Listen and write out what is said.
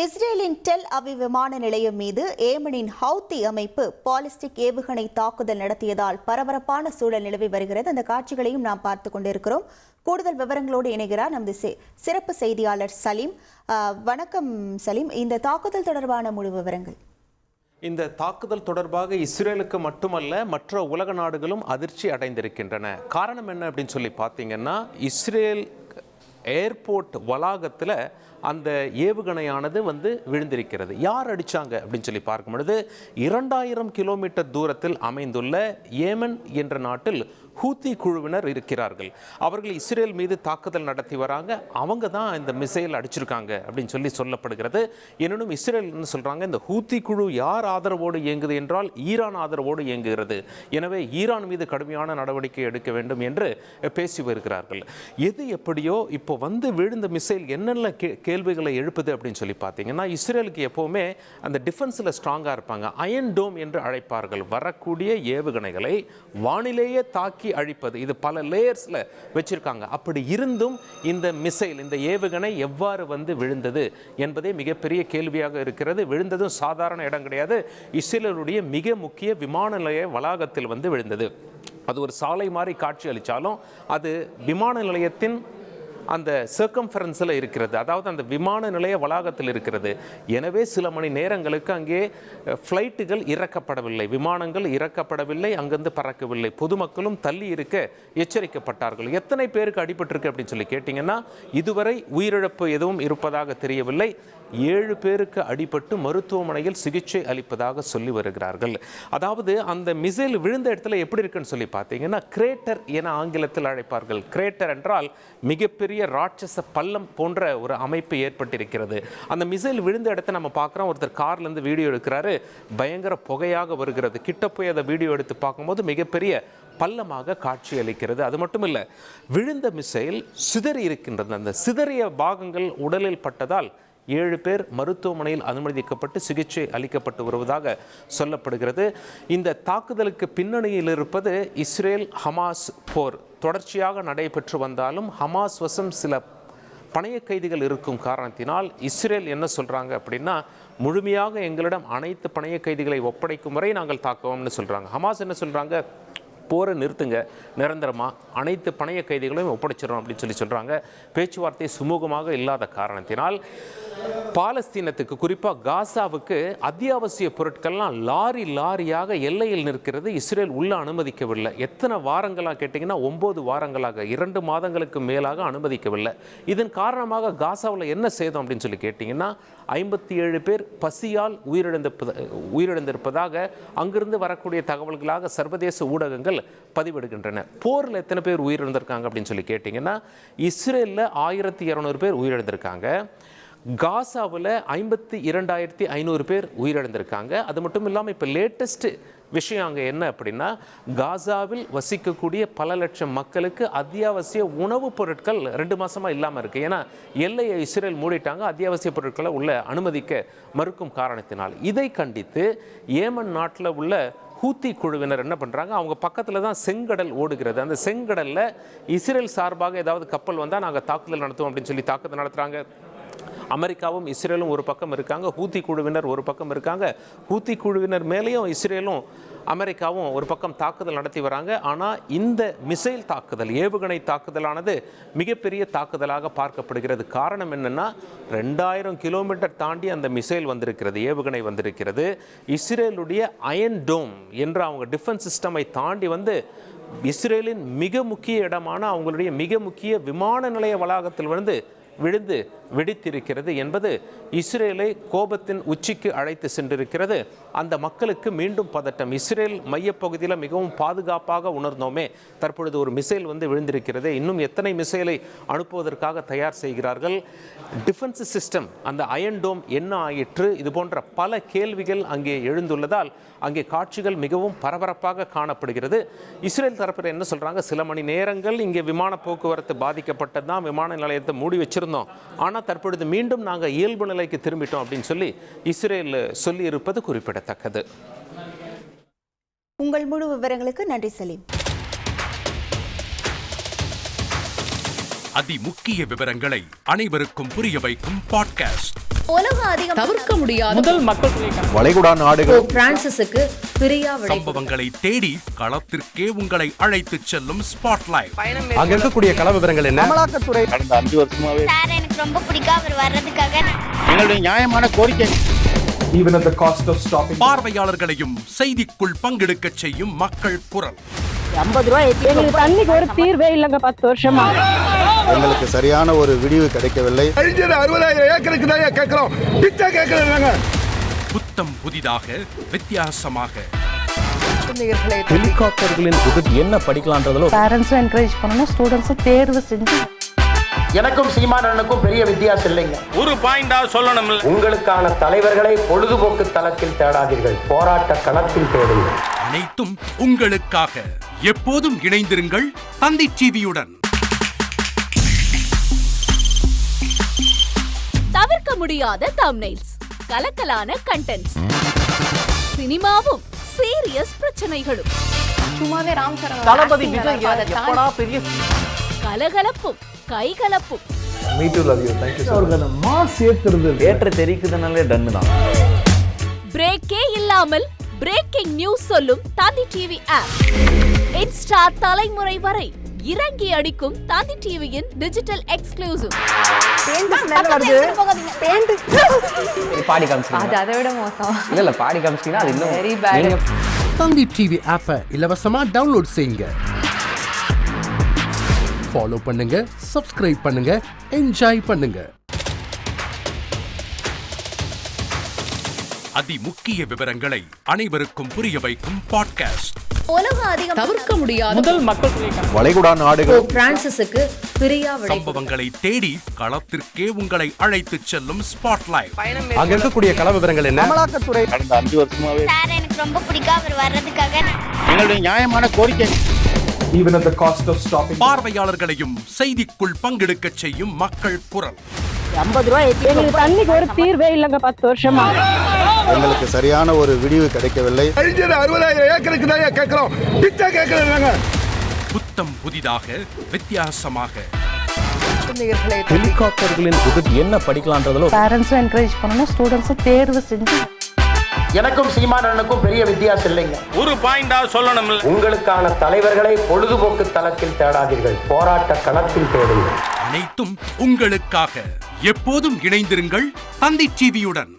இஸ்ரேலின் Tel Aviv விமான நிலையம் மீது ஏமனின் ஹவுத்தி அமைப்பு பாலிஸ்டிக் ஏவுகணை தாக்குதல் நடத்தியதால் பரபரப்பான சூழல் நிலவி வருகிறது. அந்த காட்சிகளையும் நாம் பார்த்துக் கொண்டிருக்கிறோம். கூடுதல் விவரங்களோடு இணைகிறார் நமது சிறப்பு செய்தியாளர் சலீம். வணக்கம் சலீம், இந்த தாக்குதல் தொடர்பான முழு விவரங்கள். இந்த தாக்குதல் தொடர்பாக இஸ்ரேலுக்கு மட்டுமல்ல மற்ற உலக நாடுகளும் அதிர்ச்சி அடைந்திருக்கின்றன. காரணம் என்ன அப்படின்னு சொல்லி பார்த்தீங்கன்னா, இஸ்ரேல் ஏர்போர்ட் வளாகத்தில் அந்த ஏவுகணையானது விழுந்திருக்கிறது. யார் அடித்தாங்க அப்படின்னு சொல்லி பார்க்கும் பொழுது 2000 கிலோமீட்டர் தூரத்தில் அமைந்துள்ள ஏமன் என்ற நாட்டில் ஹூத்தி குழுவினர் இருக்கிறார்கள். அவர்கள் இஸ்ரேல் மீது தாக்குதல் நடத்தி வராங்க. அவங்க தான் இந்த மிசைல் அடிச்சிருக்காங்க அப்படின்னு சொல்லப்படுகிறது. எனினும் இஸ்ரேல் என்ன சொல்கிறாங்க, இந்த ஹூத்தி குழு யார் ஆதரவோடு இயங்குது என்றால் ஈரான் ஆதரவோடு இயங்குகிறது. எனவே ஈரான் மீது கடுமையான நடவடிக்கை எடுக்க வேண்டும் என்று பேசி வருகிறார்கள். எது எப்படியோ இப்போ விழுந்த மிசைல் என்னென்ன கேள்விகளை எழுப்புது அப்படின்னு சொல்லி பார்த்தீங்கன்னா, இஸ்ரேலுக்கு எப்போவுமே அந்த டிஃபென்ஸில் ஸ்ட்ராங்காக இருப்பாங்க. அயன் டோம் என்று அழைப்பார்கள். வரக்கூடிய ஏவுகணைகளை வானிலேயே தாக்கி அழிப்பது, இது பல லேயர்ஸில் வச்சிருக்காங்க. அப்படி இருந்தும் இந்த மிசைல், இந்த ஏவுகணை எவ்வாறு விழுந்தது என்பதே மிகப்பெரிய கேள்வியாக இருக்கிறது. விழுந்ததும் சாதாரண இடம் கிடையாது. இஸ்ரேலுடைய மிக முக்கிய விமான நிலைய வளாகத்தில் விழுந்தது. அது ஒரு சாலை மாதிரி காட்சி அளித்தாலும் அது விமான நிலையத்தின் அந்த சர்க்கம்ஃபரன்ஸில் இருக்கிறது, அதாவது அந்த விமான நிலைய வளாகத்தில் இருக்கிறது. எனவே சில மணி நேரங்களுக்கு அங்கே ஃப்ளைட்டுகள் இறக்கப்படவில்லை, விமானங்கள் இறக்கப்படவில்லை, அங்கிருந்து பறக்கவில்லை. பொதுமக்களும் தள்ளி இருக்க எச்சரிக்கப்பட்டார்கள். எத்தனை பேருக்கு அடிபட்டிருக்கு அப்படின்னு சொல்லி கேட்டிங்கன்னா, இதுவரை உயிரிழப்பு எதுவும் இருப்பதாக தெரியவில்லை. 7 பேருக்கு அடிபட்டு மருத்துவமனையில் சிகிச்சை அளிப்பதாக சொல்லி வருகிறார்கள். அதாவது அந்த மிசைல் விழுந்த இடத்துல எப்படி இருக்குன்னு சொல்லி பார்த்தீங்கன்னா, கிரேட்டர் என ஆங்கிலத்தில் அழைப்பார்கள். கிரேட்டர் என்றால் மிகப்பெரிய ராட்சச பள்ளம் போன்ற ஒரு அமைப்பு ஏற்பட்டிருக்கிறது. அந்த மிசைல் விழுந்த இடத்தை நம்ம பார்க்குறோம். ஒருத்தர் கார்லேருந்து வீடியோ எடுக்கிறாரு. பயங்கர புகையாக வருகிறது. கிட்ட போய் அதை வீடியோ எடுத்து பார்க்கும்போது மிகப்பெரிய பள்ளமாக காட்சி அளிக்கிறது. அது மட்டும் இல்லை, விழுந்த மிசைல் சிதறி இருக்கின்றது. அந்த சிதறிய பாகங்கள் உடலில் பட்டதால் 7 பேர் மருத்துவமனையில் அனுமதிக்கப்பட்டு சிகிச்சை அளிக்கப்பட்டு வருவதாக சொல்லப்படுகிறது. இந்த தாக்குதலுக்கு பின்னணியில் இருப்பது இஸ்ரேல் ஹமாஸ் போர் தொடர்ச்சியாக நடைபெற்று வந்தாலும் ஹமாஸ் வசம் சில பணைய கைதிகள் இருக்கும் காரணத்தினால் இஸ்ரேல் என்ன சொல்கிறாங்க அப்படின்னா, முழுமையாக எங்களிடம் அனைத்து பணைய கைதிகளை ஒப்படைக்கும் வரை நாங்கள் தாக்குவோம்னு சொல்கிறாங்க. ஹமாஸ் என்ன சொல்கிறாங்க, போரை நிறுத்துங்க, நிரந்தரமாக அனைத்து பணைய கைதிகளையும் ஒப்படைச்சிடறோம் அப்படின்னு சொல்கிறாங்க. பேச்சுவார்த்தை சுமூகமாக இல்லாத காரணத்தினால் பாலஸ்தீனத்துக்கு, குறிப்பாக காசாவுக்கு அத்தியாவசிய பொருட்கள்லாம் லாரியாக எல்லையில் நிற்கிறது. இஸ்ரேல் உள்ள அனுமதிக்கவில்லை. எத்தனை வாரங்களாக கேட்டிங்கன்னா 9 வாரங்களாக, 2 மாதங்களுக்கு மேலாக அனுமதிக்கவில்லை. இதன் காரணமாக காசாவில் என்ன செய்தோம் அப்படின்னு சொல்லி கேட்டிங்கன்னா, 57 பேர் பசியால் உயிரிழந்திருப்பதாக அங்கிருந்து வரக்கூடிய தகவல்களாக சர்வதேச ஊடகங்கள் பதிவிடுகின்றன. போரில் எத்தனை பேர் உயிரிழந்திருக்காங்க அப்படின்னு சொல்லி கேட்டிங்கன்னா, இஸ்ரேலில் 1200 பேர் உயிரிழந்திருக்காங்க. காசாவில் 52,500 பேர் உயிரிழந்திருக்காங்க. அது மட்டும் இல்லாமல் இப்போ லேட்டஸ்ட் விஷயம் அங்கே என்ன அப்படின்னா, காசாவில் வசிக்கக்கூடிய பல லட்சம் மக்களுக்கு அத்தியாவசிய உணவுப் பொருட்கள் 2 மாதமாக இல்லாமல் இருக்குது. ஏன்னா எல்லையை இஸ்ரேல் மூடிட்டாங்க, அத்தியாவசிய பொருட்களை உள்ள அனுமதிக்க மறுக்கும் காரணத்தினால். இதை கண்டித்து ஏமன் நாட்டில் உள்ள ஹூத்தி குழுவினர் என்ன பண்ணுறாங்க, அவங்க பக்கத்தில் தான் செங்கடல் ஓடுகிறது. அந்த செங்கடலில் இஸ்ரேல் சார்பாக ஏதாவது கப்பல் வந்தால் நாங்கள் தாக்குதல் நடத்துவோம் அப்படின்னு சொல்லி தாக்குதல் நடத்துகிறாங்க. அமெரிக்காவும் இஸ்ரேலும் ஒரு பக்கம் இருக்காங்க, ஹூத்தி குழுவினர் ஒரு பக்கம் இருக்காங்க. ஹூத்தி குழுவினர் மேலேயும் இஸ்ரேலும் அமெரிக்காவும் ஒரு பக்கம் தாக்குதல் நடத்தி வராங்க. ஆனால் இந்த மிசைல் தாக்குதல், ஏவுகணை தாக்குதலானது மிகப்பெரிய தாக்குதலாக பார்க்கப்படுகிறது. காரணம் என்னென்னா, 2000 கிலோமீட்டர் தாண்டி அந்த மிசைல் வந்திருக்கிறது, ஏவுகணை வந்திருக்கிறது. இஸ்ரேலுடைய அயன் டோம் என்ற அவங்க டிஃபென்ஸ் சிஸ்டமை தாண்டி இஸ்ரேலின் மிக முக்கிய இடமான அவங்களுடைய மிக முக்கிய விமான நிலைய வளாகத்தில் விழுந்து வெடித்திருக்கிறது என்பது இஸ்ரேலை கோபத்தின் உச்சிக்கு அழைத்து சென்றிருக்கிறது. அந்த மக்களுக்கு மீண்டும் பதட்டம். இஸ்ரேல் மையப்பகுதியில் மிகவும் பாதுகாப்பாக உணர்ந்தோமே, தற்பொழுது ஒரு மிசைல் விழுந்திருக்கிறது. இன்னும் எத்தனை மிசைலை அனுப்புவதற்காக தயார் செய்கிறார்கள்? டிஃபென்ஸ் சிஸ்டம், அந்த அயன் டோம் என்ன ஆயிற்று? இது போன்ற பல கேள்விகள் அங்கே எழுந்துள்ளதால் அங்கே காட்சிகள் மிகவும் பரபரப்பாக காணப்படுகிறது. இஸ்ரேல் தரப்பில் என்ன சொல்கிறாங்க, சில மணி நேரங்கள் இங்கே விமான போக்குவரத்து பாதிக்கப்பட்டது தான், விமான நிலையத்தை மூடி வச்சிருந்தோம், ஆனால் தற்பொழுது மீண்டும் நாங்கள் இயல்பு நிலைக்கு திரும்பிட்டோம் அப்படின்னு சொல்லி இஸ்ரேல் சொல்லி இருப்பது குறிப்பிடத்தக்கது. உங்கள் முழு விவரங்களுக்கு நன்றி சலீம். அதிமுக்கிய விவரங்களை அனைவருக்கும் புரிய வைக்கும் பாட்காஸ்ட் உலக அதிகம் தவிர்க்க முடியாத முதல் மக்கள் வளைகுடா நாடுகள் பிரான்சிஸுக்கு பிரியா விடை. சம்பவங்களை தேடி களத்திற்கே உங்களை அழைத்துச் செல்லும் ஸ்பாட்லைட். அங்க இருக்கக்கூடிய கள விவரங்கள் என்ன? அமலாக்கத்துறை கடந்த 5 வருஷமாவே சார் எனக்கு ரொம்ப பிடிக்கும் அவர் வர்றதுக்காக எங்களுடைய நியாயமான கோரிக்கை. even at the cost of stopping பார்வையாளர்களையும் செய்திக்குள் பங்கெடுக்கச் செய்யும் மக்கள் குரல். 50 ரூபாய் எங்களுக்கு தண்ணிக்கு ஒரு தீர்வே இல்லைங்க 10 வருஷமா. எங்களுக்கு சரியான ஒரு விடிவு கிடைக்கவில்லை. 60,000 ஏக்கருக்கு தான் கேட்கிறோம், பிச்சை கேட்கறாங்க. புத்தம் புதிதாக வித்தியாசமாக ஹெலிகாப்டர்களின் உதவி என்ன படிக்கலான்றதுல பேரண்ட்ஸும் என்கரேஜ் பண்ணணும், ஸ்டூடெண்ட்ஸும் தேர்வு செஞ்சு. எனக்கும் சீமானனுக்கும் பெரிய வித்தியாசம் இல்லைங்க. ஒரு பாயிண்டா சொல்லணும். உங்களுக்கான தலைவர்களை பொழுதுபோக்கு தளத்தில் தேடாதீர்கள், போராட்ட களத்தில் தேடுங்கள். அனைத்தும் உங்களுக்காக. எப்போதும் இணைந்திருங்கள் தந்தி டிவியுடன். தவிர்க்க முடியாத தம்ப்நெயில்ஸ், கலக்கலான கண்டென்ட்ஸ், சினிமாவும் சீரியஸ் பிரச்சனைகளும், சும்மாவே ராம் சரண் தளபதி விஜய் எப்படா பெரிய கலகலப்பும் கைகலப்பும். Me too love you, thank you sir. அவர்களை மாஸ் ஏத்துறது ஏற்ற தெரிக்குதுனாலே டன்னு தான். பிரேக்கே இல்லாமல் பிரேக்கிங் நியூஸ் சொல்லும் தந்தி டிவி ஆப். இன்ஸ்டா தலைமுறை வரை இறங்கி அடிக்கும் தந்தி டிவியின் டிஜிட்டல் எக்ஸ்க்ளூசிவ். பாடி காமிச்சு அது அதை விட மோசம். இல்ல பாடி காமிச்சிங்கன்னா அது இன்னும் வெரி பேட். தந்தி டிவி ஆப்பை இலவசமா டவுன்லோட் செய்யுங்க. ஃபாலோ பண்ணுங்க, சப்ஸ்கிரைப் பண்ணுங்க, என்ஜாய் பண்ணுங்க. அதிமுக்கிய விவரங்களை அனைவருக்கும் புரிய வைக்கும் பாட்காஸ்ட். உலக அதிகம் தவிர்க்க முடியாத முதல் மக்கள் வளைகுடா நாடுகள் பிரான்சிஸுக்கு பிரியா விடை. சம்பவங்களை தேடி களத்திற்கே உங்களை அழைத்துச் செல்லும் ஸ்பாட்லைட். அங்க இருக்கக்கூடிய கள விவரங்கள் என்ன? அமலாக்கத்துறை கடந்த 5 வருஷமாவே சார் எனக்கு ரொம்ப பிடிக்கும் அவர் வர்றதுக்காக எங்களுடைய நியாயமான கோரிக்கை. even at the cost of stopping பார்வையாளர்களையும் செய்திக்குள் பங்கெடுக்கச் செய்யும் மக்கள் குரல். 50 ரூபாய் எங்களுக்கு தண்ணிக்கு ஒரு தீர்வே இல்லைங்க 10 வருஷமா. எங்களுக்கு சரியான ஒரு விடிவு கிடைக்கவில்லை. 60,000 ஏக்கருக்கு தான் கேட்கிறோம், பிச்சை கேட்கறாங்க. புத்தம் புதிதாக வித்தியாசமாக ஹெலிகாப்டர்களின் உதவி என்ன படிக்கலான்றதுல பேரண்ட்ஸும் என்கரேஜ் பண்ணணும், ஸ்டூடெண்ட்ஸும் தேர்வு செஞ்சு. எனக்கும் சீமானனுக்கும் பெரிய வித்தியாசம் இல்லைங்க. ஒரு பாயிண்டா சொல்லணும். உங்களுக்கான தலைவர்களை பொழுதுபோக்கு தளத்தில் தேடாதீர்கள், போராட்ட களத்தில் தேடுங்கள். அனைத்தும் உங்களுக்காக. எப்போதும் இணைந்திருங்கள் தந்தி டிவியுடன்.